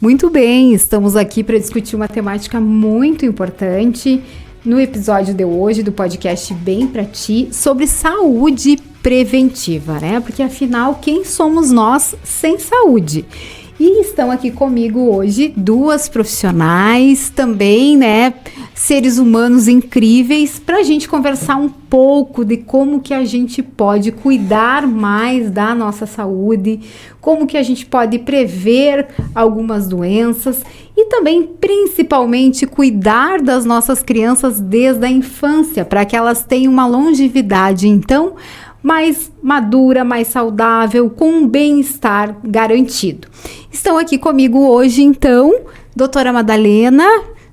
Muito bem, estamos aqui para discutir uma temática muito importante no episódio de hoje do podcast Bem Pra Ti, sobre saúde preventiva, né? Porque afinal, quem somos nós sem saúde? E estão aqui comigo hoje duas profissionais também, né? Seres humanos incríveis, para a gente conversar um pouco de como que a gente pode cuidar mais da nossa saúde, como que a gente pode prever algumas doenças e também, principalmente, cuidar das nossas crianças desde a infância, para que elas tenham uma longevidade, então, mais madura, mais saudável, com um bem-estar garantido. Estão aqui comigo hoje, então, doutora Madalena,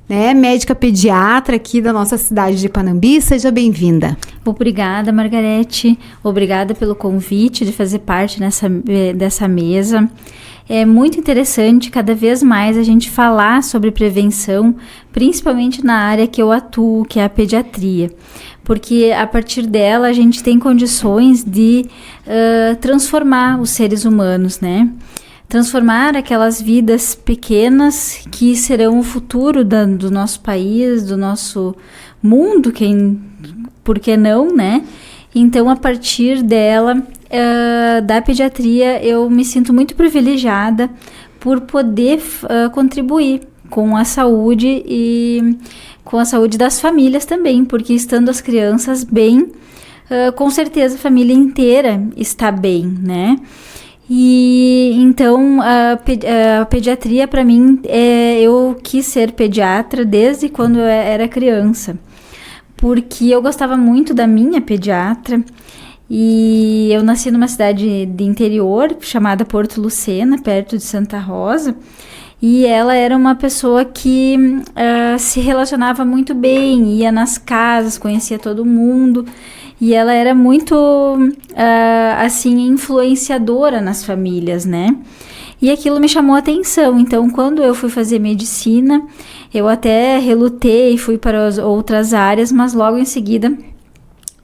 né, médica pediatra aqui da nossa cidade de Panambi. Seja bem-vinda. Obrigada, Margarete. Obrigada pelo convite de fazer parte dessa mesa. É muito interessante cada vez mais a gente falar sobre prevenção, principalmente na área que eu atuo, que é a pediatria. Porque a partir dela a gente tem condições de transformar os seres humanos, né? Transformar aquelas vidas pequenas que serão o futuro do nosso país, do nosso mundo, por que não, né? Então, a partir dela, da pediatria, eu me sinto muito privilegiada por poder contribuir com a saúde e com a saúde das famílias também, porque estando as crianças bem, com certeza a família inteira está bem, né? E então a pediatria para mim, eu quis ser pediatra desde quando eu era criança, porque eu gostava muito da minha pediatra e eu nasci numa cidade de interior chamada Porto Lucena, perto de Santa Rosa, e ela era uma pessoa que se relacionava muito bem, ia nas casas, conhecia todo mundo. E ela era muito, assim, influenciadora nas famílias, né? E aquilo me chamou a atenção. Então, quando eu fui fazer medicina, eu até relutei, fui para as outras áreas, mas logo em seguida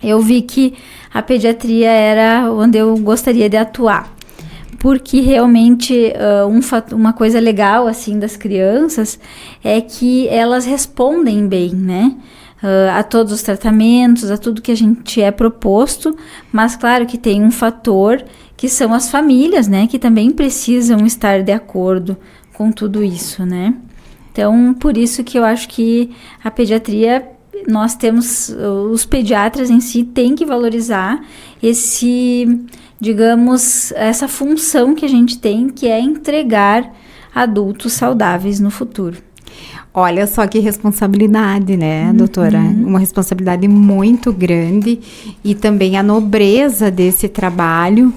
eu vi que a pediatria era onde eu gostaria de atuar. Porque realmente uma coisa legal, assim, das crianças é que elas respondem bem, né? A todos os tratamentos, a tudo que a gente é proposto, mas claro que tem um fator que são as famílias, né, que também precisam estar de acordo com tudo isso, né. Então, por isso que eu acho que a pediatria, nós temos, os pediatras em si têm que valorizar essa função que a gente tem, que é entregar adultos saudáveis no futuro. Olha só que responsabilidade, né, doutora? Uma responsabilidade muito grande e também a nobreza desse trabalho,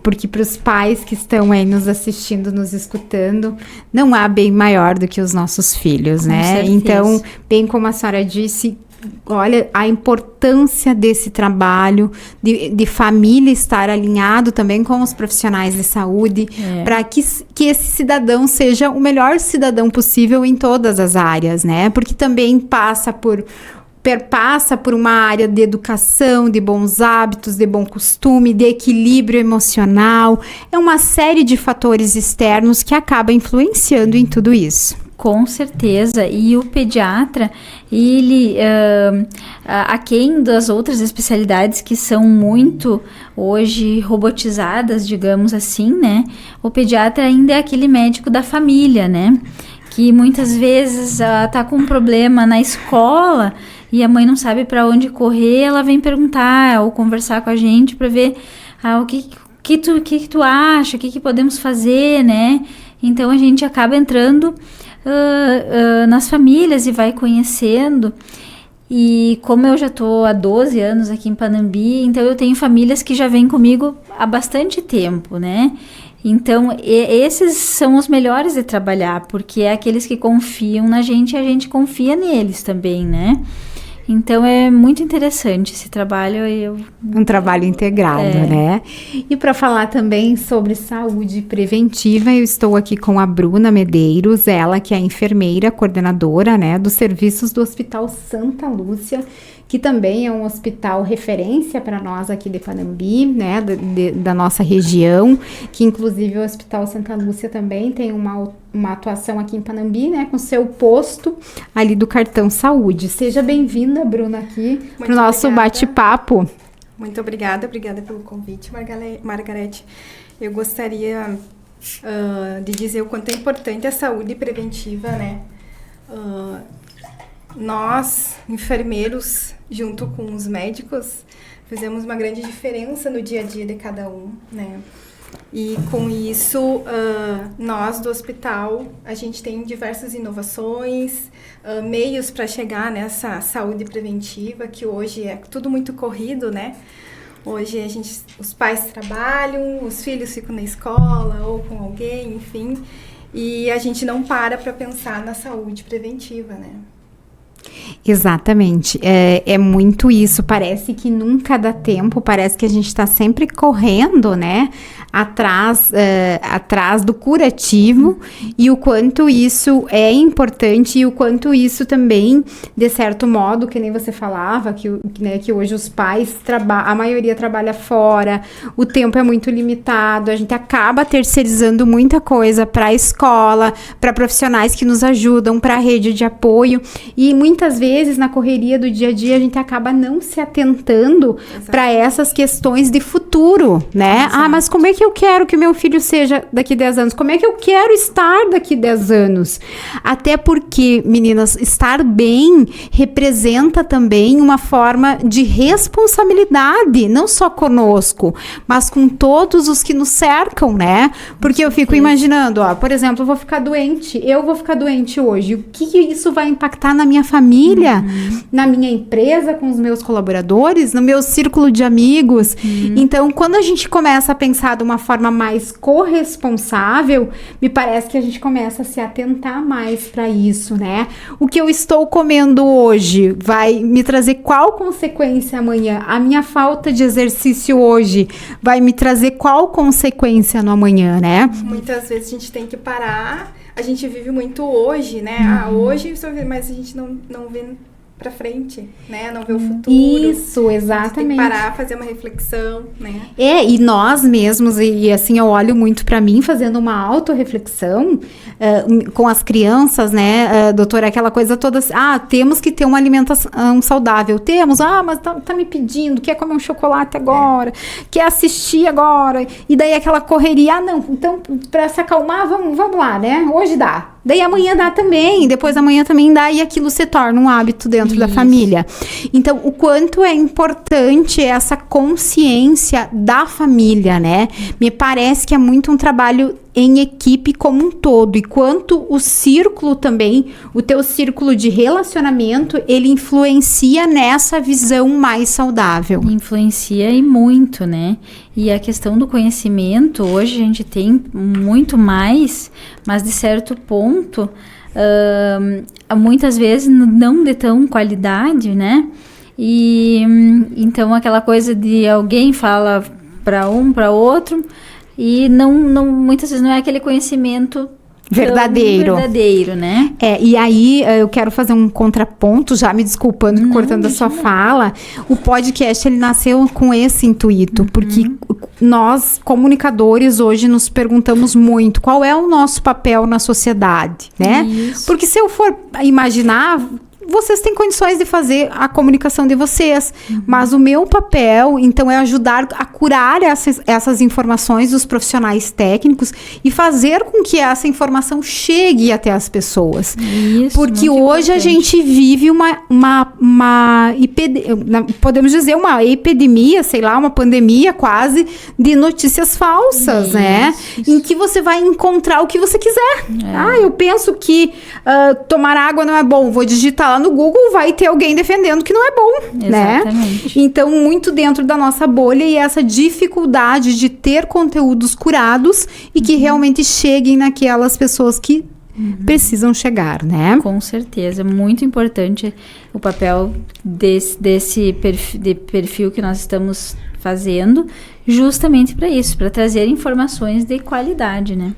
porque para os pais que estão aí nos assistindo, nos escutando, não há bem maior do que os nossos filhos, né? Com certeza. Então, bem como a senhora disse, olha a importância desse trabalho, de família estar alinhado também com os profissionais de saúde, para que esse cidadão seja o melhor cidadão possível em todas as áreas, né? Porque também perpassa por uma área de educação, de bons hábitos, de bom costume, de equilíbrio emocional. É uma série de fatores externos que acaba influenciando em tudo isso. Com certeza, e o pediatra, ele, aquém das outras especialidades que são muito hoje robotizadas, digamos assim, né? O pediatra ainda é aquele médico da família, né? Que muitas vezes tá com um problema na escola e a mãe não sabe para onde correr, ela vem perguntar ou conversar com a gente para ver o que tu acha, o que podemos fazer, né? Então a gente acaba entrando nas famílias e vai conhecendo. E como eu já estou há 12 anos aqui em Panambi, então eu tenho famílias que já vêm comigo há bastante tempo, né? Então esses são os melhores de trabalhar, porque é aqueles que confiam na gente e a gente confia neles também, né? Então é muito interessante esse trabalho. Um trabalho integrado, né? E para falar também sobre saúde preventiva, eu estou aqui com a Bruna Medeiros, ela que é enfermeira, coordenadora, né, dos serviços do Hospital Santa Lúcia, que também é um hospital referência para nós aqui de Panambi, né, da nossa região, que inclusive o Hospital Santa Lúcia também tem uma uma atuação aqui em Panambi, né, com seu posto ali do cartão saúde. Seja bem-vinda, Bruna, aqui para o nosso bate-papo. Muito obrigada pelo convite, Margarete. Eu gostaria de dizer o quanto é importante a saúde preventiva, né? Nós, enfermeiros, junto com os médicos, fizemos uma grande diferença no dia a dia de cada um, né? E com isso, nós do hospital, a gente tem diversas inovações, meios para chegar nessa saúde preventiva, que hoje é tudo muito corrido, né? Hoje os pais trabalham, os filhos ficam na escola ou com alguém, enfim, e a gente não para pensar na saúde preventiva, né? Exatamente, é muito isso, parece que nunca dá tempo, parece que a gente está sempre correndo, né, atrás do curativo, e o quanto isso é importante e o quanto isso também, de certo modo, que nem você falava, que hoje os pais, a maioria trabalha fora, o tempo é muito limitado, a gente acaba terceirizando muita coisa para a escola, para profissionais que nos ajudam, para a rede de apoio, e muitas vezes na correria do dia a dia a gente acaba não se atentando para essas questões de futuro, né? Exato. Mas como é que eu quero que meu filho seja daqui 10 anos? Como é que eu quero estar daqui 10 anos? Até porque, meninas, estar bem representa também uma forma de responsabilidade, não só conosco, mas com todos os que nos cercam, né? Porque eu fico imaginando, por exemplo, eu vou ficar doente hoje, o que isso vai impactar na minha família? Na minha empresa, com os meus colaboradores, no meu círculo de amigos. Então, quando a gente começa a pensar de uma forma mais corresponsável, me parece que a gente começa a se atentar mais para isso, né? O que eu estou comendo hoje vai me trazer qual consequência amanhã? A minha falta de exercício hoje vai me trazer qual consequência no amanhã, né? Muitas vezes a gente tem que parar. A gente vive muito hoje, né? Hoje, mas a gente não vê pra frente, né? Não vê o futuro. Isso, exatamente. A gente tem que parar, fazer uma reflexão, né? E nós mesmos, e assim, eu olho muito pra mim, fazendo uma autorreflexão com as crianças, né? Doutora, aquela coisa toda assim, temos que ter uma alimentação saudável. Temos, mas tá me pedindo, quer comer um chocolate agora, quer assistir agora, e daí aquela correria, não, então, pra se acalmar, vamos lá, né? Hoje dá. Daí amanhã dá também, depois amanhã também dá, e aquilo se torna um hábito dentro da família. Então, o quanto é importante essa consciência da família, né? Me parece que é muito um trabalho em equipe como um todo, e quanto o círculo também, o teu círculo de relacionamento, ele influencia nessa visão mais saudável. Influencia e muito, né? E a questão do conhecimento, hoje a gente tem muito mais, mas de certo ponto, muitas vezes não de tão qualidade, né? E então aquela coisa de alguém fala para um, para outro, e não, muitas vezes não é aquele conhecimento verdadeiro, né? E aí eu quero fazer um contraponto, já me desculpando, cortando a sua fala. O podcast, ele nasceu com esse intuito, porque nós, comunicadores, hoje nos perguntamos muito qual é o nosso papel na sociedade, né? Isso. Porque se eu for imaginar, vocês têm condições de fazer a comunicação de vocês, mas o meu papel, então, é ajudar a curar essas informações dos profissionais técnicos e fazer com que essa informação chegue até as pessoas. Isso, porque hoje a gente vive podemos dizer, uma epidemia, sei lá, uma pandemia quase, de notícias falsas, né? Em que você vai encontrar o que você quiser. Eu penso que tomar água não é bom, vou digitar lá no Google, vai ter alguém defendendo que não é bom, exatamente, né? Então, muito dentro da nossa bolha, e essa dificuldade de ter conteúdos curados e que realmente cheguem naquelas pessoas que precisam chegar, né? Com certeza, muito importante o papel desse perfil que nós estamos fazendo, justamente para isso, para trazer informações de qualidade, né?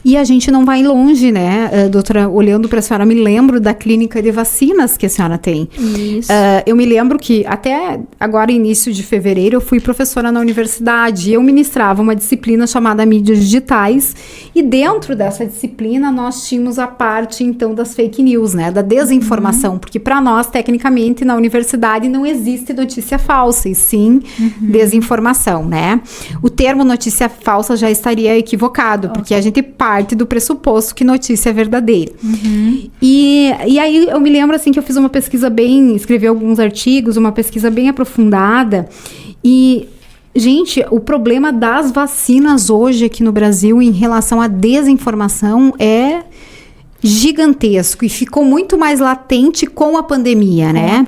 E a gente não vai longe, né, doutora? Olhando para a senhora, me lembro da clínica de vacinas que a senhora tem. Isso. Eu me lembro que até agora, início de fevereiro, eu fui professora na universidade e eu ministrava uma disciplina chamada Mídias Digitais, e dentro dessa disciplina nós tínhamos a parte, então, das fake news, né, da desinformação, porque para nós, tecnicamente, na universidade não existe notícia falsa, e sim desinformação, né? O termo notícia falsa já estaria equivocado, porque a gente parte do pressuposto que notícia é verdadeira. E aí eu me lembro, assim, que eu fiz uma pesquisa escrevi alguns artigos, uma pesquisa bem aprofundada, e, gente, o problema das vacinas hoje aqui no Brasil em relação à desinformação é gigantesco, e ficou muito mais latente com a pandemia, né?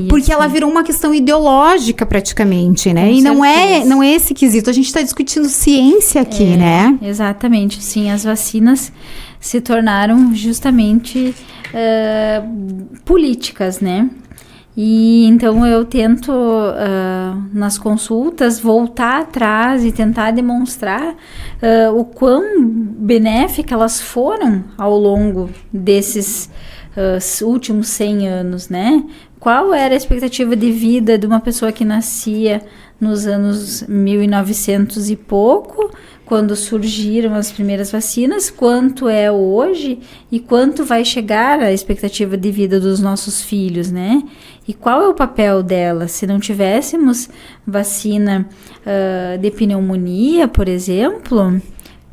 Porque sim, ela virou uma questão ideológica praticamente, né? E não é esse quesito. A gente está discutindo ciência aqui, né? Exatamente, sim. As vacinas se tornaram justamente políticas, né? E então eu tento, nas consultas, voltar atrás e tentar demonstrar o quão benéficas elas foram ao longo desses últimos 100 anos, né? Qual era a expectativa de vida de uma pessoa que nascia nos anos 1900 e pouco, quando surgiram as primeiras vacinas, quanto é hoje e quanto vai chegar a expectativa de vida dos nossos filhos, né? E qual é o papel dela? Se não tivéssemos vacina de pneumonia, por exemplo,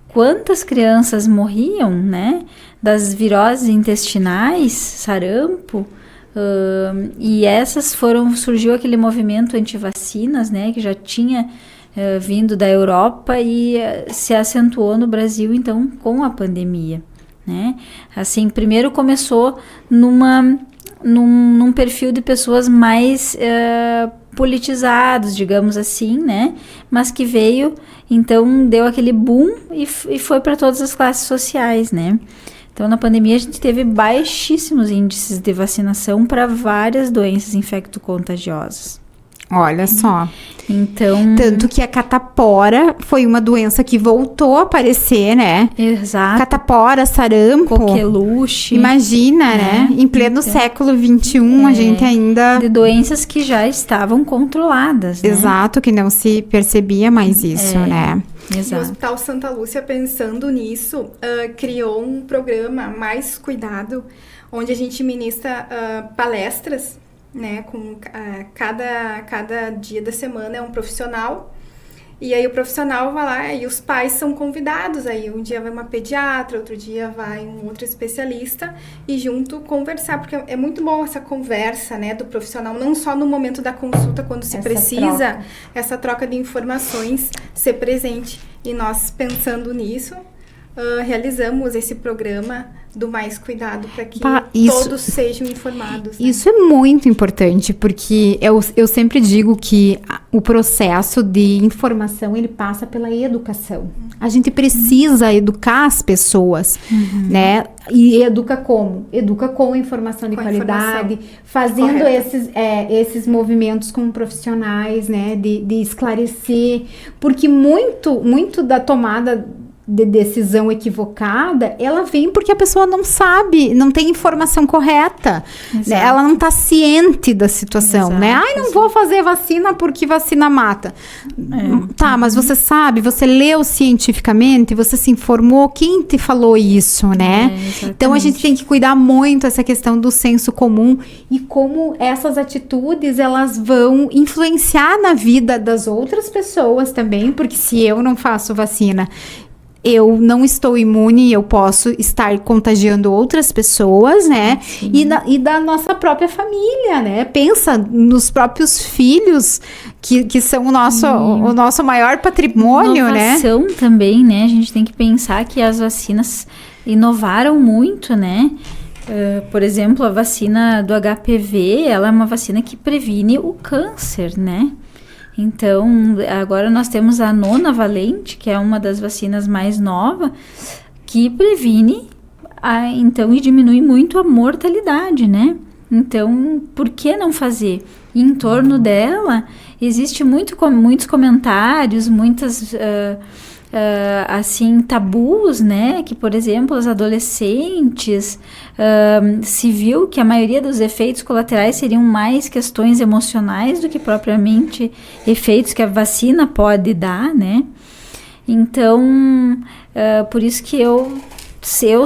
quantas crianças morriam, né? Das viroses intestinais, sarampo, e surgiu aquele movimento anti-vacinas, né? Que já tinha vindo da Europa e se acentuou no Brasil, então, com a pandemia, né? Assim, primeiro começou num perfil de pessoas mais politizados, digamos assim, né? Mas que veio, então, deu aquele boom e foi para todas as classes sociais, né? Então, na pandemia, a gente teve baixíssimos índices de vacinação para várias doenças infecto-contagiosas. Olha só. Então, tanto que a catapora foi uma doença que voltou a aparecer, né? Exato. Catapora, sarampo. Coqueluche. Imagina, né? Em pleno século XXI, a gente ainda... De doenças que já estavam controladas, né? Exato, que não se percebia mais isso, né? Exato. O Hospital Santa Lúcia, pensando nisso, criou um programa Mais Cuidado, onde a gente ministra palestras, né, com cada dia da semana é um profissional, e aí o profissional vai lá e os pais são convidados, aí um dia vai uma pediatra, outro dia vai um outro especialista e junto conversar, porque é muito bom essa conversa, né, do profissional, não só no momento da consulta, quando se precisa, essa troca de informações ser presente, e nós pensando nisso, realizamos esse programa do Mais Cuidado para que todos sejam informados. Né? Isso é muito importante, porque eu sempre digo que o processo de informação, ele passa pela educação. A gente precisa educar as pessoas, né? E educa como? Educa com informação de qualidade, fazendo esses movimentos com profissionais, né? De esclarecer, porque muito da tomada de decisão equivocada, ela vem porque a pessoa não sabe, não tem informação correta, né? Ela não está ciente da situação, né? Não vou fazer vacina porque vacina mata. Tá, mas você sabe, você leu cientificamente, você se informou, quem te falou isso, né? Então a gente tem que cuidar muito essa questão do senso comum e como essas atitudes, elas vão influenciar na vida das outras pessoas também, porque se eu não faço vacina, eu não estou imune, eu posso estar contagiando outras pessoas, né? E da nossa própria família, né? Pensa nos próprios filhos, que são o nosso maior patrimônio, inovação, né? Também, né? A gente tem que pensar que as vacinas inovaram muito, né? Por exemplo, a vacina do HPV, ela é uma vacina que previne o câncer, né? Então, agora nós temos a nonavalente, que é uma das vacinas mais novas, que previne, então, e diminui muito a mortalidade, né? Então, por que não fazer? E em torno dela, existe muitos comentários, muitas assim, tabus, né? Que, por exemplo, os adolescentes se viu que a maioria dos efeitos colaterais seriam mais questões emocionais do que propriamente efeitos que a vacina pode dar, né? Então, por isso que eu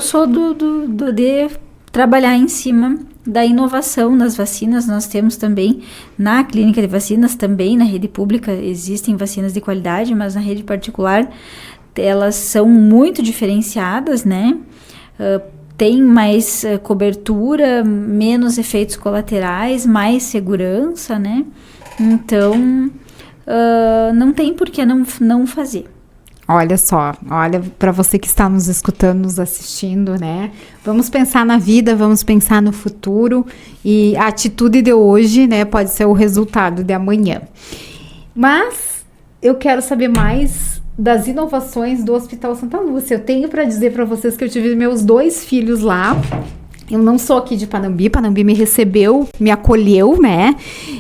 sou de trabalhar em cima da inovação nas vacinas. Nós temos também na clínica de vacinas, também na rede pública existem vacinas de qualidade, mas na rede particular elas são muito diferenciadas, né? Tem mais cobertura, menos efeitos colaterais, mais segurança, né? Então, não tem por que não fazer. Olha só, olha para você que está nos escutando, nos assistindo, né? Vamos pensar na vida, vamos pensar no futuro e a atitude de hoje, né, pode ser o resultado de amanhã. Mas eu quero saber mais das inovações do Hospital Santa Lúcia. Eu tenho para dizer para vocês que eu tive meus 2 filhos lá. Eu não sou aqui de Panambi, Panambi me recebeu, me acolheu, né?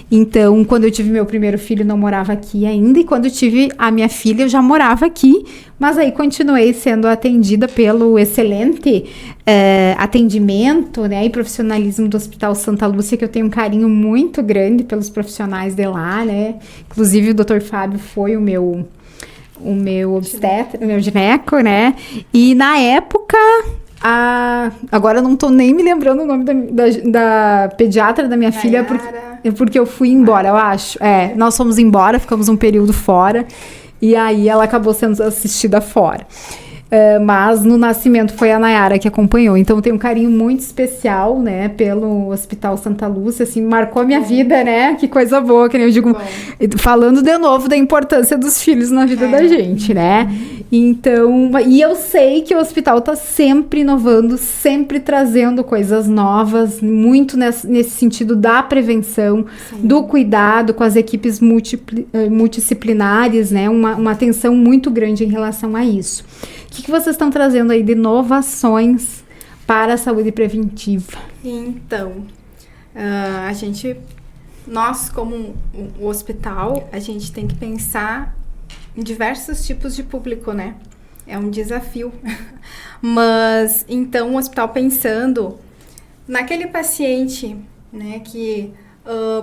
Então, quando eu tive meu primeiro filho, não morava aqui ainda. E quando eu tive a minha filha, eu já morava aqui. Mas aí, continuei sendo atendida pelo excelente atendimento, né? E profissionalismo do Hospital Santa Lúcia, que eu tenho um carinho muito grande pelos profissionais de lá, né? Inclusive, o Dr. Fábio foi o meu obstetra, o meu gineco, né? E na época... agora eu não tô nem me lembrando o nome da pediatra da minha filha, porque eu fui embora, eu acho. Nós fomos embora, ficamos um período fora, e aí ela acabou sendo assistida fora. Mas no nascimento foi a Nayara que acompanhou, então eu tenho um carinho muito especial, né, pelo Hospital Santa Lúcia, assim, marcou a minha vida, né, que coisa boa, que nem eu digo, falando de novo da importância dos filhos na vida da gente, né, então, e eu sei que o hospital tá sempre inovando, sempre trazendo coisas novas, muito nesse sentido da prevenção, do cuidado com as equipes multidisciplinares, né, uma atenção muito grande em relação a isso. O que vocês estão trazendo aí de inovações para a saúde preventiva? Então, nós como o hospital, a gente tem que pensar em diversos tipos de público, né? É um desafio. Mas, então, o hospital pensando naquele paciente, né, que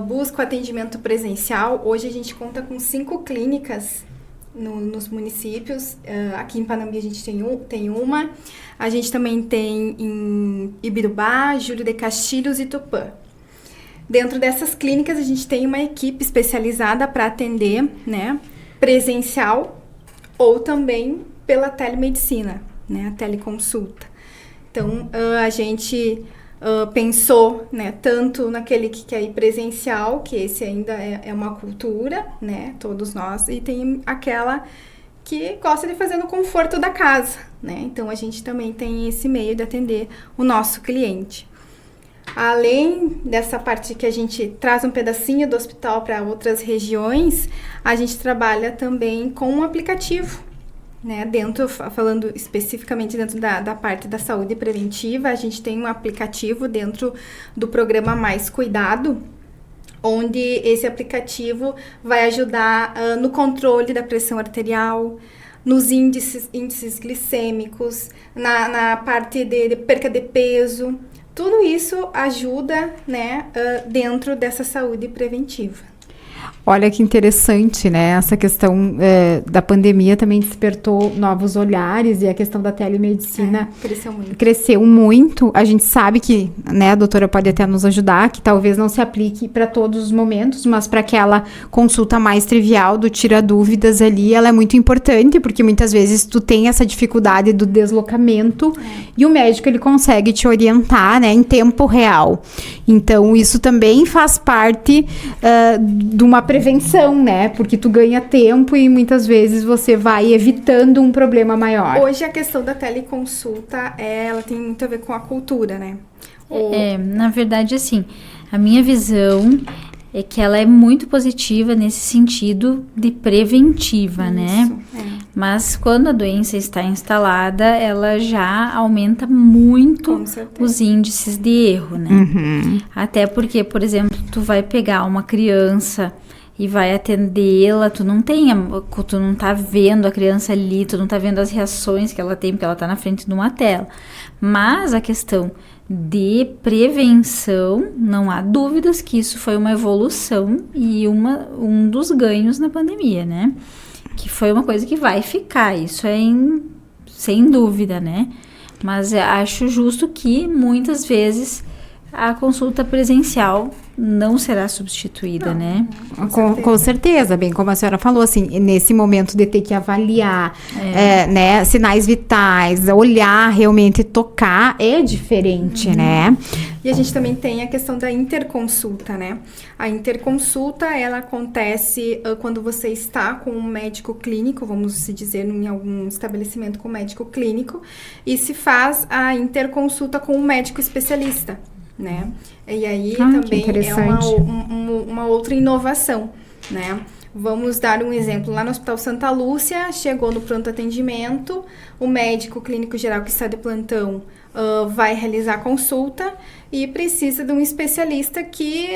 busca o atendimento presencial, hoje a gente conta com 5 clínicas nos municípios. Aqui em Panambi a gente tem uma, a gente também tem em Ibirubá, Júlio de Castilhos e Tupã. Dentro dessas clínicas a gente tem uma equipe especializada para atender, né, presencial ou também pela telemedicina, né, a teleconsulta. Então a gente pensou, né, tanto naquele que quer ir presencial, que esse ainda é uma cultura, né, todos nós, e tem aquela que gosta de fazer no conforto da casa, né, então a gente também tem esse meio de atender o nosso cliente. Além dessa parte que a gente traz um pedacinho do hospital para outras regiões, a gente trabalha também com um aplicativo, né, falando especificamente dentro da parte da saúde preventiva, a gente tem um aplicativo dentro do programa Mais Cuidado, onde esse aplicativo vai ajudar no controle da pressão arterial, nos índices glicêmicos, na parte de perca de peso. Tudo isso ajuda, né, dentro dessa saúde preventiva. Olha que interessante, né? Essa questão da pandemia também despertou novos olhares e a questão da telemedicina cresceu muito. A gente sabe que, né, a doutora pode até nos ajudar, que talvez não se aplique para todos os momentos, mas para aquela consulta mais trivial do tira dúvidas ali, ela é muito importante, porque muitas vezes tu tem essa dificuldade do deslocamento e o médico ele consegue te orientar, né, em tempo real. Então, isso também faz parte de uma prevenção, né? Porque tu ganha tempo e muitas vezes você vai evitando um problema maior. Hoje a questão da teleconsulta, ela tem muito a ver com a cultura, né? Na verdade, assim, a minha visão é que ela é muito positiva nesse sentido de preventiva, isso, né? Mas quando a doença está instalada, ela já aumenta muito os índices de erro, né? Até porque, por exemplo, tu vai pegar uma criança e vai atendê-la, tu não tá vendo a criança ali, tu não tá vendo as reações que ela tem, porque ela tá na frente de uma tela. Mas a questão de prevenção, não há dúvidas que isso foi uma evolução e um dos ganhos na pandemia, né? Que foi uma coisa que vai ficar, isso sem dúvida, né? Mas acho justo que muitas vezes a consulta presencial não será substituída, né? Com certeza, bem como a senhora falou, assim, nesse momento de ter que avaliar, né, sinais vitais, olhar, realmente tocar, é diferente, né? E a gente também tem a questão da interconsulta, né? A interconsulta, ela acontece quando você está com um médico clínico, vamos se dizer, em algum estabelecimento com médico clínico, e se faz a interconsulta com um médico especialista, né? E aí também é uma outra inovação, né? Vamos dar um exemplo. Lá no Hospital Santa Lúcia, chegou no pronto atendimento, o médico clínico geral que está de plantão vai realizar a consulta e precisa de um especialista que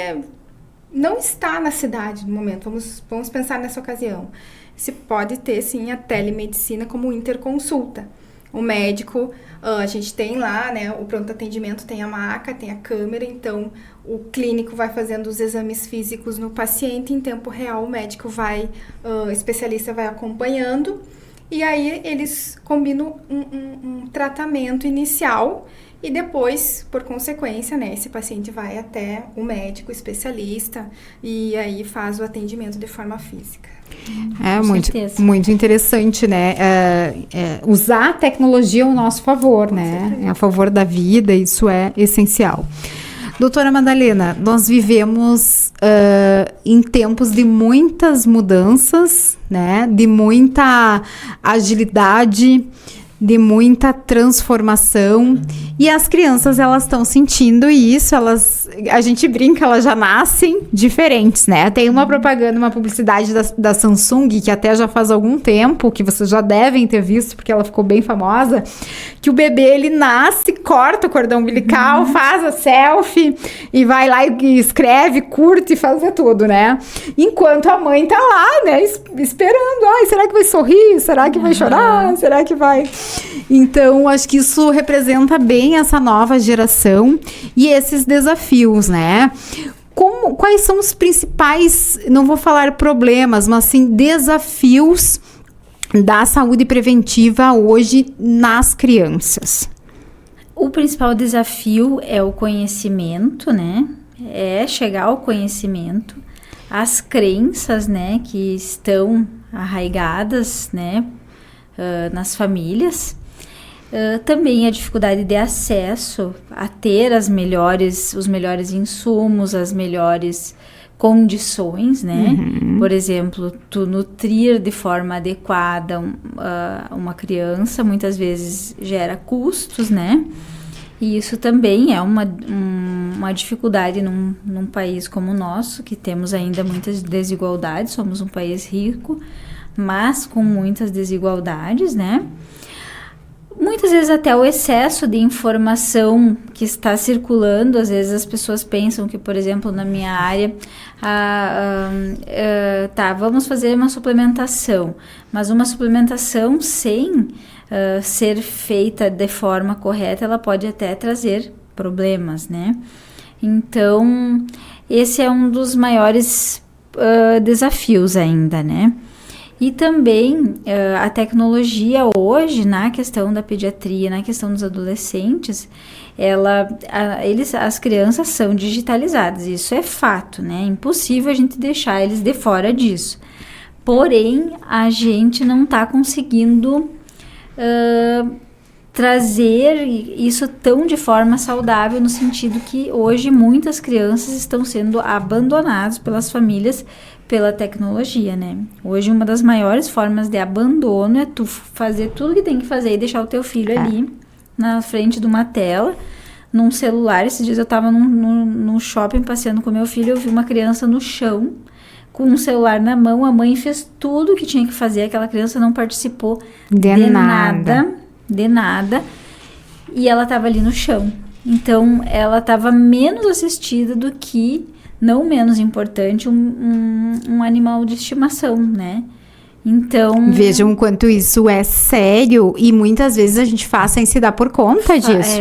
não está na cidade no momento. Vamos pensar nessa ocasião. Se pode ter, sim, a telemedicina como interconsulta. O médico, a gente tem lá, né, o pronto atendimento tem a maca, tem a câmera, então o clínico vai fazendo os exames físicos no paciente, em tempo real o especialista vai acompanhando, e aí eles combinam um tratamento inicial, e depois, por consequência, né, esse paciente vai até o médico especialista, e aí faz o atendimento de forma física. Muito interessante, né? Usar a tecnologia ao nosso favor, né? A favor da vida, isso é essencial. Doutora Madalena, nós vivemos em tempos de muitas mudanças, né? De muita agilidade, de muita transformação, e as crianças, elas estão sentindo isso, a gente brinca, elas já nascem diferentes, né? Tem uma propaganda, uma publicidade da Samsung, que até já faz algum tempo, que vocês já devem ter visto, porque ela ficou bem famosa, que o bebê, ele nasce, corta o cordão umbilical, faz a selfie, e vai lá e escreve, curte e faz tudo, né? Enquanto a mãe tá lá, né, esperando, será que vai sorrir? Será que vai chorar? Será que vai... Então, acho que isso representa bem essa nova geração e esses desafios, né? Quais são os principais, não vou falar problemas, mas sim desafios da saúde preventiva hoje nas crianças? O principal desafio é o conhecimento, né? É chegar ao conhecimento, as crenças, né, que estão arraigadas, né, nas famílias, também a dificuldade de acesso a ter os melhores insumos, as melhores condições, né? Por exemplo, tu nutrir de forma adequada uma criança, muitas vezes gera custos, né? E isso também é uma dificuldade num país como o nosso, que temos ainda muitas desigualdades, somos um país rico, mas com muitas desigualdades, né? Muitas vezes até o excesso de informação que está circulando, às vezes as pessoas pensam que, por exemplo, na minha área, vamos fazer uma suplementação, mas uma suplementação sem ser feita de forma correta, ela pode até trazer problemas, né? Então, esse é um dos maiores desafios ainda, né? E também a tecnologia hoje, na questão da pediatria, na questão dos adolescentes, as crianças são digitalizadas, isso é fato, né? É impossível a gente deixar eles de fora disso. Porém, a gente não está conseguindo trazer isso tão de forma saudável, no sentido que hoje muitas crianças estão sendo abandonadas pelas famílias pela tecnologia, né? Hoje uma das maiores formas de abandono é tu fazer tudo que tem que fazer e deixar o teu filho ali na frente de uma tela, num celular. Esses dias eu tava num shopping passeando com meu filho, eu vi uma criança no chão com um celular na mão, a mãe fez tudo o que tinha que fazer, aquela criança não participou de nada, e ela tava ali no chão. Então, ela tava menos assistida do que não menos importante, um animal de estimação, né? Então... Vejam o quanto isso é sério e muitas vezes a gente faz sem se dar por conta disso.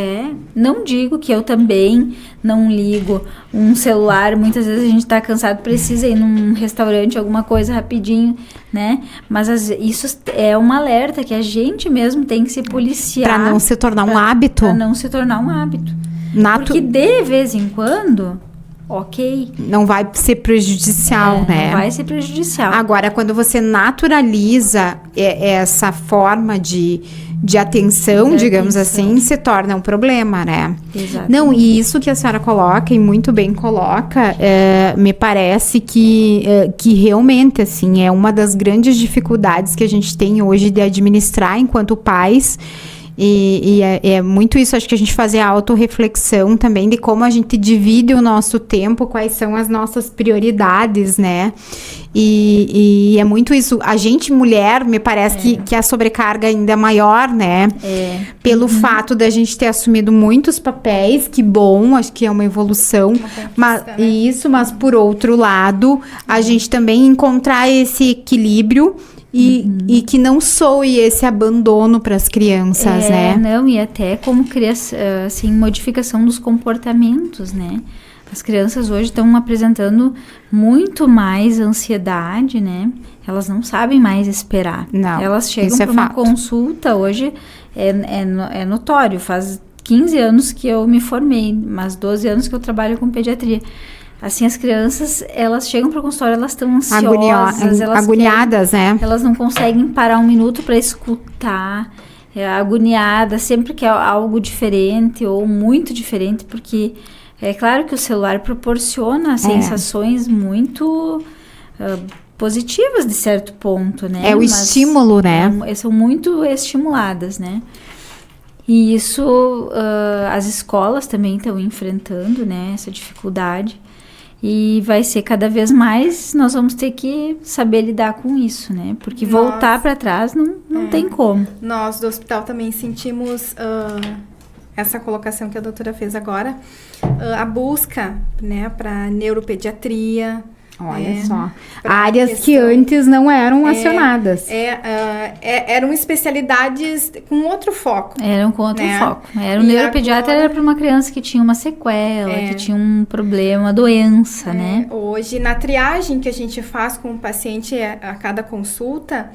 Não digo que eu também não ligo um celular, muitas vezes a gente tá cansado, precisa ir num restaurante, alguma coisa rapidinho, né? Mas isso é um alerta que a gente mesmo tem que se policiar. Para não se tornar um hábito. Para não se tornar um hábito. Porque de vez em quando... Ok. Não vai ser prejudicial, né? Não vai ser prejudicial. Agora, quando você naturaliza essa forma de atenção, digamos assim, se torna um problema, né? Exato. Não, e isso que a senhora coloca, e muito bem coloca, me parece que realmente, assim, é uma das grandes dificuldades que a gente tem hoje de administrar enquanto pais. E é muito isso, acho que a gente fazer a autorreflexão também de como a gente divide o nosso tempo, quais são as nossas prioridades, né? E é muito isso. A gente, mulher, me parece que a sobrecarga ainda é maior, né? Pelo fato da gente ter assumido muitos papéis, que bom, acho que é uma evolução. Mas por outro lado, a gente também encontrar esse equilíbrio e que não soe esse abandono para as crianças, né? Não, e até como criança, assim, modificação dos comportamentos, né? As crianças hoje estão apresentando muito mais ansiedade, né? Elas não sabem mais esperar. Não, elas chegam para uma consulta, hoje é notório, faz 15 anos que eu me formei, mas 12 anos que eu trabalho com pediatria. Assim, as crianças, elas chegam para o consultório, elas estão ansiosas. Agoniadas, né? Elas não conseguem parar um minuto para escutar. Agoniada, sempre que é algo diferente ou muito diferente, porque é claro que o celular proporciona sensações muito positivas de certo ponto, né? Estímulo, né? São muito estimuladas, né? E isso, as escolas também estão enfrentando, né? Essa dificuldade. E vai ser cada vez mais, nós vamos ter que saber lidar com isso, né? Porque voltar para trás não tem como. Nós do hospital também sentimos essa colocação que a doutora fez agora, a busca, né, para neuropediatria. Olha só, áreas que antes não eram acionadas. Eram especialidades com outro foco. Eram com outro foco. O neuropediatra era para uma criança que tinha uma sequela, que tinha um problema, uma doença, né? Hoje, na triagem que a gente faz com o paciente a cada consulta,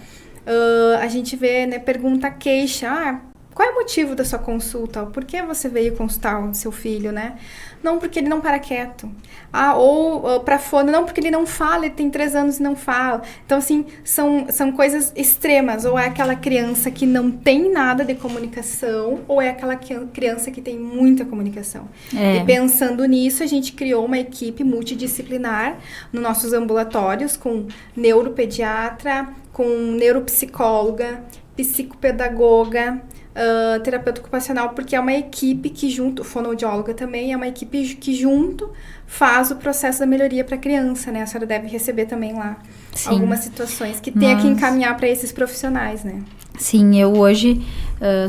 a gente vê, né, pergunta queixa, qual é o motivo da sua consulta? Por que você veio consultar o seu filho, né? Não, porque ele não para quieto. Ou para fono, não, porque ele não fala, ele tem 3 anos e não fala. Então, assim, são coisas extremas. Ou é aquela criança que não tem nada de comunicação, ou é aquela criança que tem muita comunicação. E pensando nisso, a gente criou uma equipe multidisciplinar nos nossos ambulatórios, com neuropediatra, com neuropsicóloga, psicopedagoga, terapeuta ocupacional, porque é uma equipe que junto, fonoaudióloga também, é uma equipe que junto faz o processo da melhoria para a criança, né? A senhora deve receber também lá algumas situações que tem que encaminhar para esses profissionais, né? Sim, eu hoje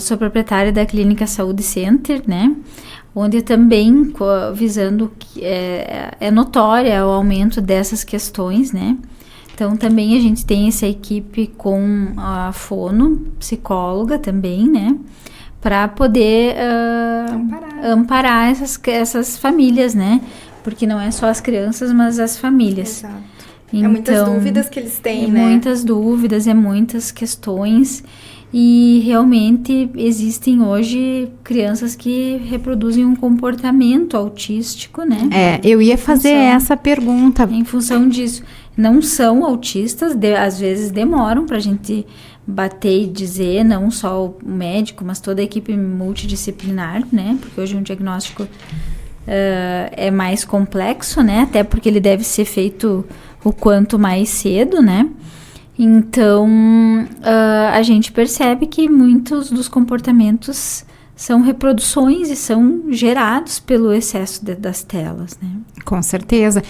sou proprietária da Clínica Saúde Center, né? Onde também, visando que é notória o aumento dessas questões, né? Então, também a gente tem essa equipe com a fono, psicóloga também, né? Para poder amparar essas famílias, né? Porque não é só as crianças, mas as famílias. Exato. Então, muitas dúvidas que eles têm, né? Muitas dúvidas, muitas questões. E realmente existem hoje crianças que reproduzem um comportamento autístico, né? Eu ia fazer essa pergunta. Em função disso. Não são autistas, às vezes demoram para a gente bater e dizer, não só o médico, mas toda a equipe multidisciplinar, né? Porque hoje um diagnóstico é mais complexo, né? Até porque ele deve ser feito o quanto mais cedo, né? Então, a gente percebe que muitos dos comportamentos são reproduções e são gerados pelo excesso das telas, né? Com certeza.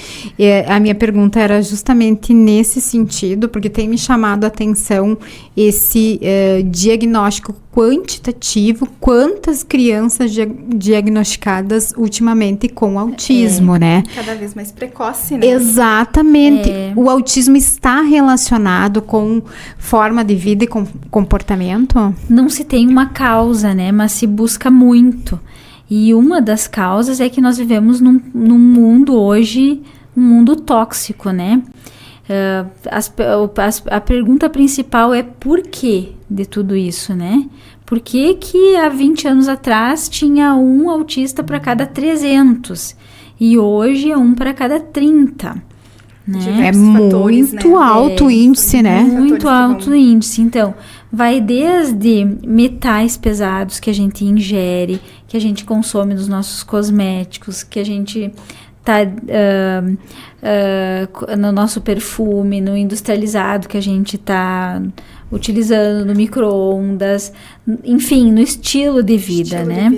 A minha pergunta era justamente nesse sentido, porque tem me chamado a atenção esse diagnóstico quantitativo quantas crianças diagnosticadas ultimamente com autismo, né? Cada vez mais precoce, né? Exatamente. O autismo está relacionado com forma de vida e com comportamento? Não se tem uma causa, né? Mas se busca muito. E uma das causas é que nós vivemos num mundo hoje, um mundo tóxico, né? A pergunta principal é por que de tudo isso, né? Por que há 20 anos atrás tinha um autista para cada 300 e hoje é um para cada 30, né? É muito alto o índice, né? Muito alto o índice. Então, vai desde metais pesados que a gente ingere, que a gente consome nos nossos cosméticos, que a gente tá no nosso perfume, no industrializado que a gente tá utilizando, no micro-ondas, enfim, no estilo de vida, né?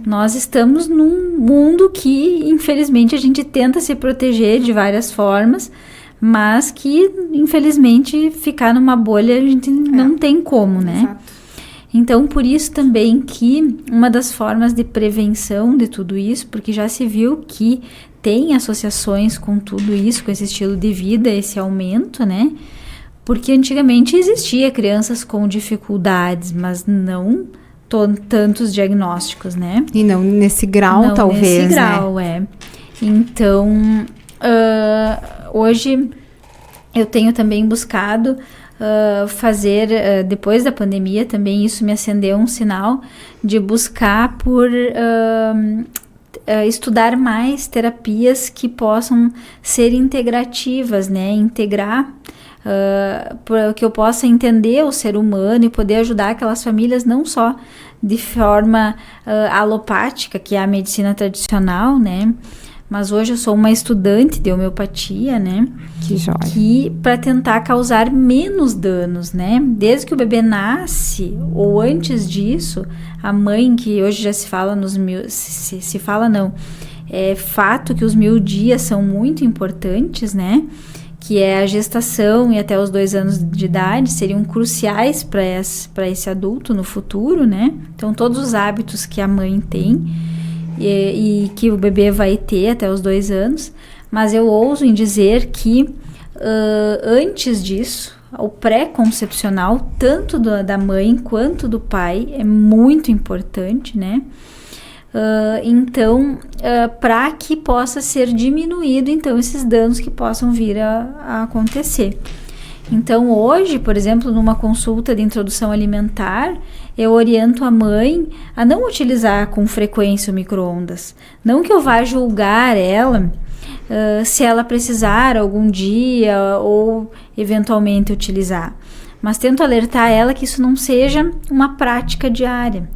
Nós estamos num mundo que, infelizmente, a gente tenta se proteger de várias formas, mas que, infelizmente, ficar numa bolha a gente não tem como, né? Exato. Então, por isso também que uma das formas de prevenção de tudo isso, porque já se viu que tem associações com tudo isso, com esse estilo de vida, esse aumento, né? Porque antigamente existia crianças com dificuldades, mas não tantos diagnósticos, né? E não nesse grau, não talvez, nesse grau, né? Então, hoje eu tenho também buscado fazer, depois da pandemia também isso me acendeu um sinal de buscar por estudar mais terapias que possam ser integrativas, né? Integrar, para que eu possa entender o ser humano e poder ajudar aquelas famílias não só de forma alopática, que é a medicina tradicional, né? Mas hoje eu sou uma estudante de homeopatia, né? Que joia. Que para tentar causar menos danos, né? Desde que o bebê nasce ou antes disso, a mãe, que hoje já se fala nos se fala não, é fato que os 1000 dias são muito importantes, né? Que é a gestação e até os 2 anos de idade seriam cruciais para esse adulto no futuro, né? Então todos os hábitos que a mãe tem e que o bebê vai ter até os 2 anos, mas eu ouso em dizer que antes disso, o pré-concepcional, tanto da mãe quanto do pai, é muito importante, né? Então, para que possa ser diminuído, então, esses danos que possam vir a acontecer. Então, hoje, por exemplo, numa consulta de introdução alimentar, eu oriento a mãe a não utilizar com frequência o micro-ondas. Não que eu vá julgar ela se ela precisar algum dia ou eventualmente utilizar. Mas tento alertar ela que isso não seja uma prática diária.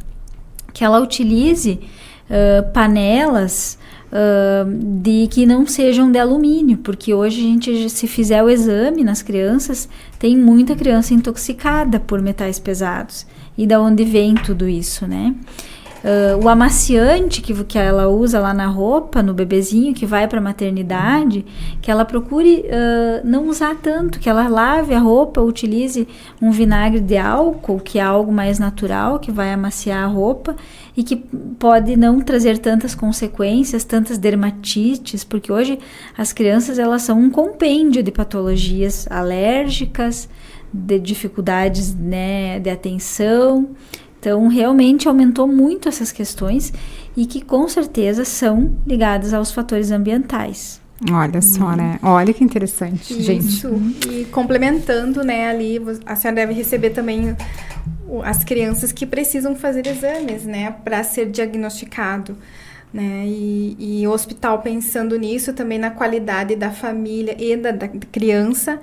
Que ela utilize panelas de que não sejam de alumínio, porque hoje a gente, se fizer o exame nas crianças, tem muita criança intoxicada por metais pesados. E da onde vem tudo isso, né? O amaciante que ela usa lá na roupa, no bebezinho que vai para a maternidade, que ela procure não usar tanto, que ela lave a roupa, utilize um vinagre de álcool, que é algo mais natural, que vai amaciar a roupa e que pode não trazer tantas consequências, tantas dermatites, porque hoje as crianças elas são um compêndio de patologias alérgicas, de dificuldades, né, de atenção. Então, realmente aumentou muito essas questões e que com certeza são ligadas aos fatores ambientais. Olha só, né? Olha que interessante, gente. Isso. E complementando, né, ali, a senhora deve receber também as crianças que precisam fazer exames, né, para ser diagnosticado, né? E o hospital, pensando nisso, também na qualidade da família e da criança,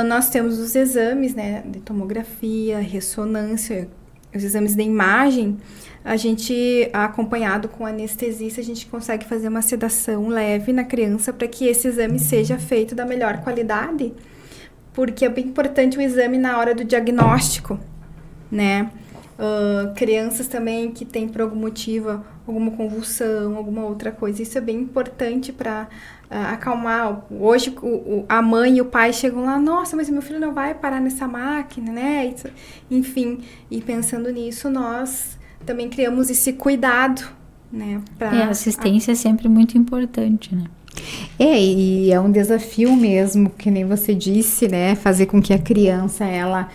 nós temos os exames, né, de tomografia, ressonância, os exames de imagem. A gente, acompanhado com anestesista, a gente consegue fazer uma sedação leve na criança para que esse exame seja feito da melhor qualidade, porque é bem importante o exame na hora do diagnóstico, né? crianças também que têm por algum motivo alguma convulsão, alguma outra coisa. Isso é bem importante para acalmar. Hoje a mãe e o pai chegam lá, nossa, mas meu filho não vai parar nessa máquina, né? Enfim, e pensando nisso, nós também criamos esse cuidado, né? A assistência é sempre muito importante, né? E é um desafio mesmo, que nem você disse, né? Fazer com que a criança, ela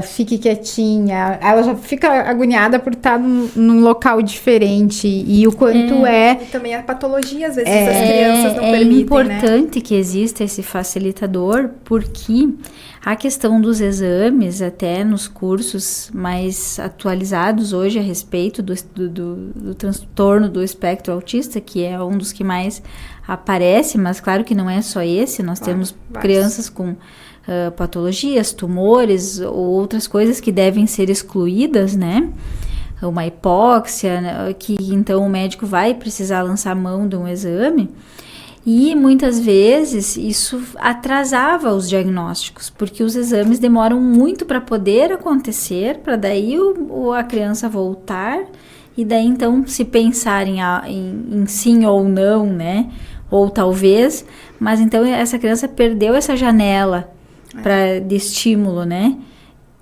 fique quietinha, ela já fica agoniada por estar num local diferente, e o quanto E também a patologia, às vezes, as crianças não permitem, É importante, né, que exista esse facilitador, porque a questão dos exames, até nos cursos mais atualizados hoje a respeito do transtorno do espectro autista, que é um dos que mais aparece, mas claro que não é só esse, nós temos crianças com patologias, tumores ou outras coisas que devem ser excluídas, né? Uma hipóxia, né? Que então o médico vai precisar lançar mão de um exame, e muitas vezes isso atrasava os diagnósticos, porque os exames demoram muito para poder acontecer, para daí a criança voltar, e daí então se pensar em sim ou não, né? Ou talvez, mas então essa criança perdeu essa janela de estímulo, né?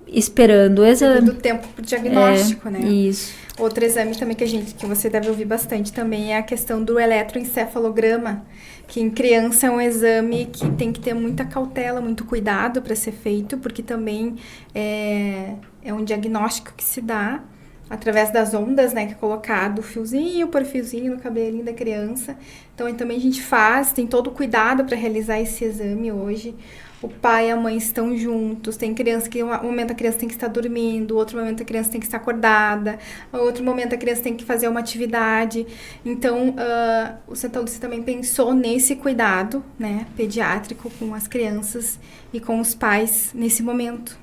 Esperando o exame. Do tempo pro diagnóstico, né? Isso. Outro exame também que você deve ouvir bastante também é a questão do eletroencefalograma, que em criança é um exame que tem que ter muita cautela, muito cuidado para ser feito, porque também é um diagnóstico que se dá através das ondas, né, que é colocado fiozinho por fiozinho no cabelinho da criança. Então, também a gente tem todo o cuidado para realizar esse exame hoje. O pai e a mãe estão juntos, tem criança que, um momento a criança tem que estar dormindo, outro momento a criança tem que estar acordada, outro momento a criança tem que fazer uma atividade. Então, o Santa Lúcia também pensou nesse cuidado, né, pediátrico com as crianças e com os pais nesse momento.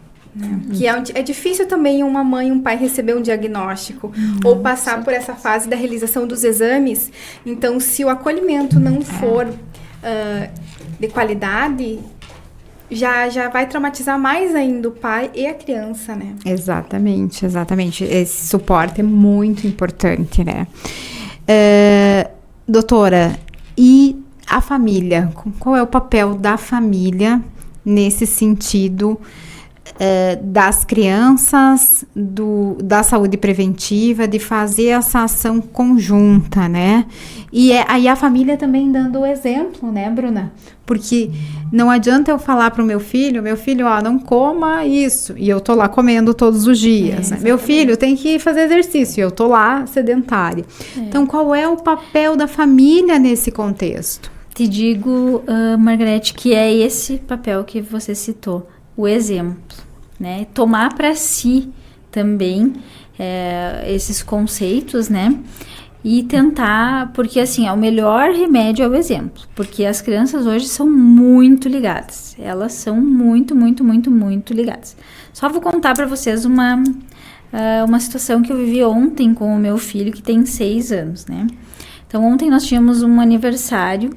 Que é difícil também uma mãe e um pai receber um diagnóstico ou passar por essa fase da realização dos exames. Então, se o acolhimento não for de qualidade, já vai traumatizar mais ainda o pai e a criança, né? Exatamente. Esse suporte é muito importante, né? Doutora, e a família? Qual é o papel da família nesse sentido das crianças, da saúde preventiva, de fazer essa ação conjunta, né? E aí a família também dando o exemplo, né, Bruna? Porque não adianta eu falar pro meu filho, ó, não coma isso, e eu tô lá comendo todos os dias. Né? Meu filho tem que fazer exercício, e eu tô lá sedentária. Então, qual é o papel da família nesse contexto? Te digo, Margarete, que é esse papel que você citou, o exemplo, né? Tomar para si também esses conceitos, né? E tentar, porque assim, o melhor remédio é o exemplo, porque as crianças hoje são muito ligadas, elas são muito ligadas. Só vou contar para vocês uma situação que eu vivi ontem com o meu filho, que tem 6 anos, né? Então, ontem nós tínhamos um aniversário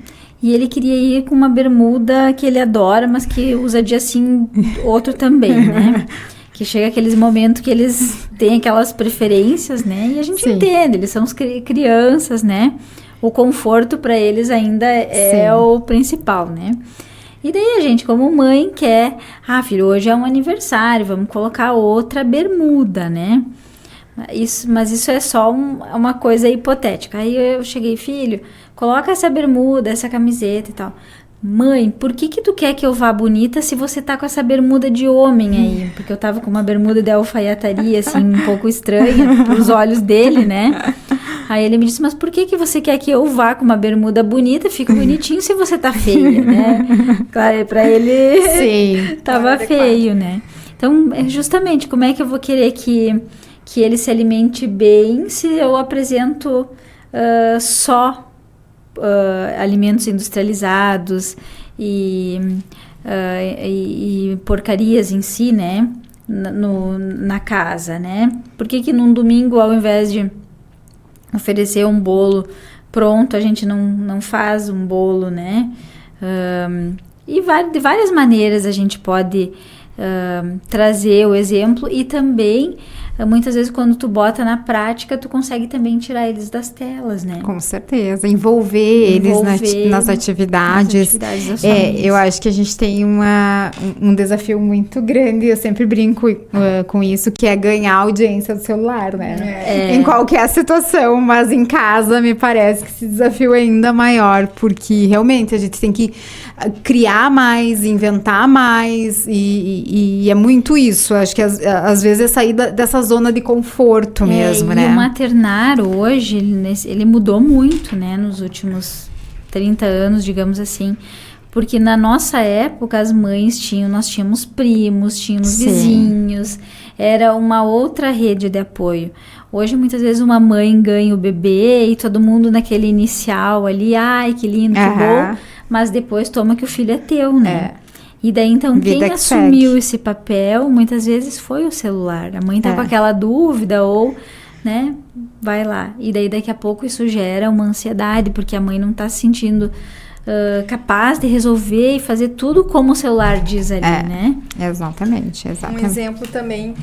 e ele queria ir com uma bermuda que ele adora, mas que usa dia sim, outro também, né? Que chega aqueles momentos que eles têm aquelas preferências, né? E a gente entende, eles são crianças, né? O conforto para eles ainda é o principal, né? E daí a gente, como mãe, quer... filho, hoje é um aniversário, vamos colocar outra bermuda, né? Mas isso é só uma coisa hipotética. Aí eu cheguei, filho, coloca essa bermuda, essa camiseta e tal. Mãe, por que tu quer que eu vá bonita se você tá com essa bermuda de homem aí? Porque eu tava com uma bermuda de alfaiataria, assim, um pouco estranha pros olhos dele, né? Aí ele me disse, mas por que você quer que eu vá com uma bermuda bonita? Fica bonitinho se você tá feia, né? Claro, pra ele tava feio, né? Então, justamente, como é que eu vou querer que ele se alimente bem se eu apresento só alimentos industrializados e porcarias em si, né, na casa, né? Por que num domingo, ao invés de oferecer um bolo pronto, a gente não faz um bolo, né? E de várias maneiras a gente pode trazer o exemplo e também muitas vezes quando tu bota na prática, tu consegue também tirar eles das telas, né? Com certeza, envolver eles nas atividades. Das famílias. Eu acho que a gente tem um desafio muito grande, eu sempre brinco com isso, que é ganhar a audiência do celular, né? Em qualquer situação, mas em casa me parece que esse desafio é ainda maior, porque realmente a gente tem que criar mais, inventar mais, e é muito isso. Acho que às vezes é sair dessa zona de conforto mesmo, né? E o maternar hoje, ele mudou muito, né? Nos últimos 30 anos, digamos assim. Porque na nossa época, as mães nós tínhamos primos, tínhamos vizinhos. Era uma outra rede de apoio. Hoje, muitas vezes, uma mãe ganha o bebê e todo mundo naquele inicial ali, ai, que lindo, que bom. Mas depois toma que o filho é teu, né? E daí, então, quem assumiu esse papel, muitas vezes, foi o celular. A mãe tá com aquela dúvida ou, né, vai lá. E daí, daqui a pouco, isso gera uma ansiedade, porque a mãe não tá se sentindo capaz de resolver e fazer tudo como o celular diz ali, né? Exatamente. Um exemplo também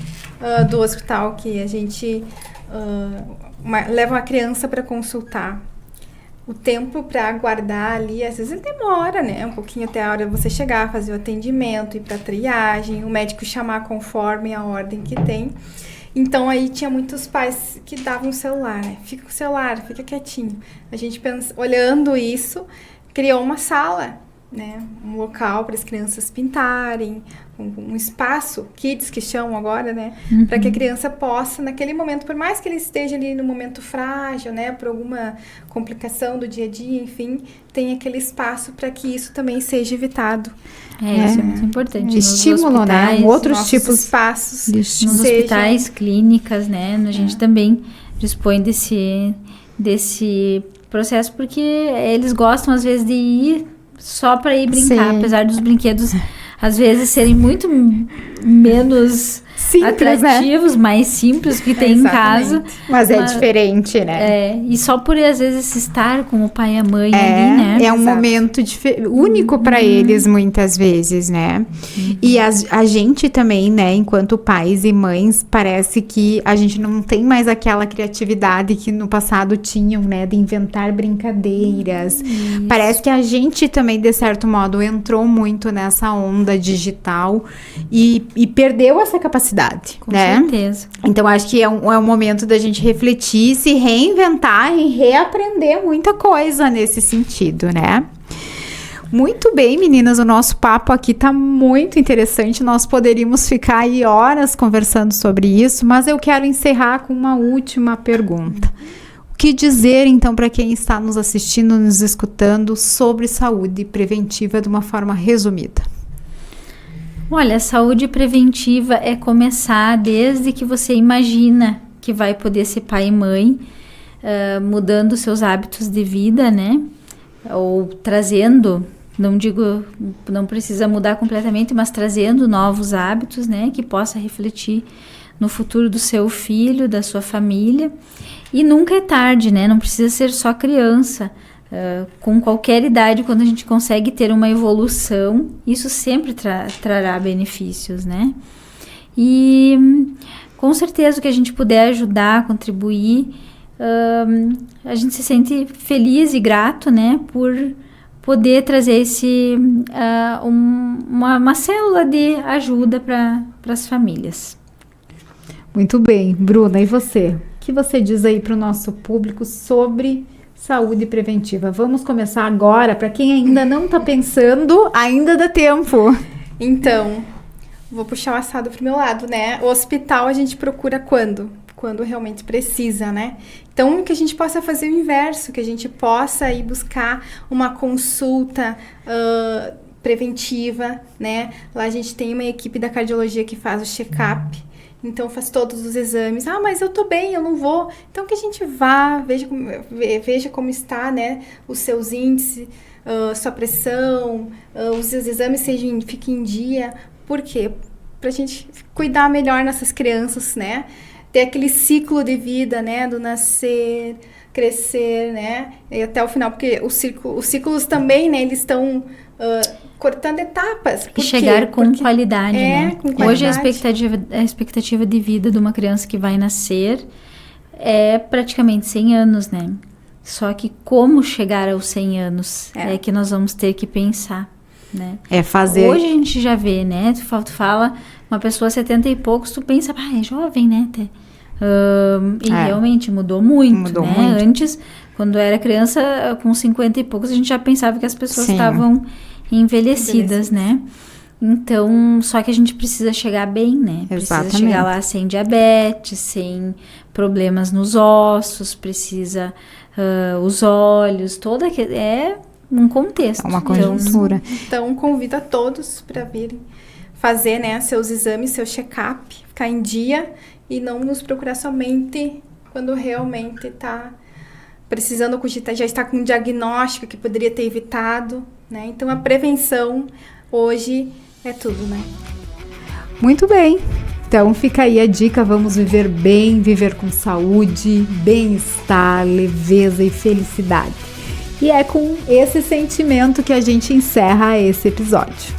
do hospital que a gente leva uma criança para consultar. O tempo para aguardar ali, às vezes demora, né? Um pouquinho até a hora de você chegar, fazer o atendimento, ir para triagem, o médico chamar conforme a ordem que tem. Então, aí tinha muitos pais que davam o celular, né? Fica com o celular, fica quietinho. A gente, olhando isso, criou uma sala, né? Um local para as crianças pintarem, um espaço, kids que chamam agora, né? Para que a criança possa, naquele momento, por mais que ele esteja ali no momento frágil, né? Por alguma complicação do dia a dia, enfim, tem aquele espaço para que isso também seja evitado. Isso é muito importante. Estímulo, né? Outros tipos de espaços. Nos hospitais, clínicas, né? A gente também dispõe desse processo, porque eles gostam, às vezes, de ir só para ir brincar, apesar dos brinquedos às vezes serem muito menos simples, atrativos, né? Mais simples que tem em casa. Mas é diferente, né? E só por às vezes estar com o pai e a mãe ali, né? É um momento único para eles, muitas vezes, né? E a gente também, né, enquanto pais e mães, parece que a gente não tem mais aquela criatividade que no passado tinham, né? De inventar brincadeiras. Parece que a gente também, de certo modo, entrou muito nessa onda digital e perdeu essa capacidade, com né? certeza. Então, acho que é um momento da gente refletir, se reinventar e reaprender muita coisa nesse sentido, né? Muito bem, meninas, o nosso papo aqui tá muito interessante, nós poderíamos ficar aí horas conversando sobre isso, mas eu quero encerrar com uma última pergunta. O que dizer, então, para quem está nos assistindo, nos escutando, sobre saúde preventiva de uma forma resumida? Olha, a saúde preventiva é começar desde que você imagina que vai poder ser pai e mãe, mudando seus hábitos de vida, né? Ou trazendo, não precisa mudar completamente, mas trazendo novos hábitos, né? Que possa refletir no futuro do seu filho, da sua família. E nunca é tarde, né? Não precisa ser só criança. Com qualquer idade, quando a gente consegue ter uma evolução, isso sempre trará benefícios, né? E com certeza o que a gente puder ajudar, contribuir, a gente se sente feliz e grato, né? Por poder trazer uma célula de ajuda para as famílias. Muito bem. Bruna, e você? O que você diz aí para o nosso público sobre saúde preventiva? Vamos começar agora. Para quem ainda não está pensando, ainda dá tempo. Então, vou puxar o assado pro meu lado, né? O hospital a gente procura quando? Quando realmente precisa, né? Então, que a gente possa fazer o inverso, que a gente possa ir buscar uma consulta preventiva, né? Lá a gente tem uma equipe da cardiologia que faz o check-up. Então, faz todos os exames. Ah, mas eu tô bem, eu não vou. Então, que a gente vá, veja como está, né, os seus índices, sua pressão, os seus exames fiquem em dia. Por quê? Pra gente cuidar melhor nessas crianças, né? Ter aquele ciclo de vida, né, do nascer, crescer, né? E até o final, porque os ciclos também, né? Eles estão cortando etapas. E chegar com qualidade, né? Com qualidade. Hoje a expectativa de vida de uma criança que vai nascer é praticamente 100 anos, né? Só que como chegar aos 100 anos é que nós vamos ter que pensar, né? Fazer... Hoje a gente já vê, né? Tu fala, uma pessoa 70 e poucos, tu pensa, é jovem, né? Realmente mudou muito, né? Muito. Antes, quando era criança, com 50 e poucos, a gente já pensava que as pessoas estavam envelhecidas, né? Então, só que a gente precisa chegar bem, né? Exatamente. Precisa chegar lá sem diabetes, sem problemas nos ossos, precisa os olhos, é um contexto. É uma conjuntura. Então, convido a todos para virem fazer, né, seus exames, seu check-up, ficar em dia e não nos procurar somente quando realmente está precisando, já está com um diagnóstico que poderia ter evitado, né? Então, a prevenção hoje é tudo, né? Muito bem. Então, fica aí a dica, vamos viver bem, viver com saúde, bem-estar, leveza e felicidade. E é com esse sentimento que a gente encerra esse episódio.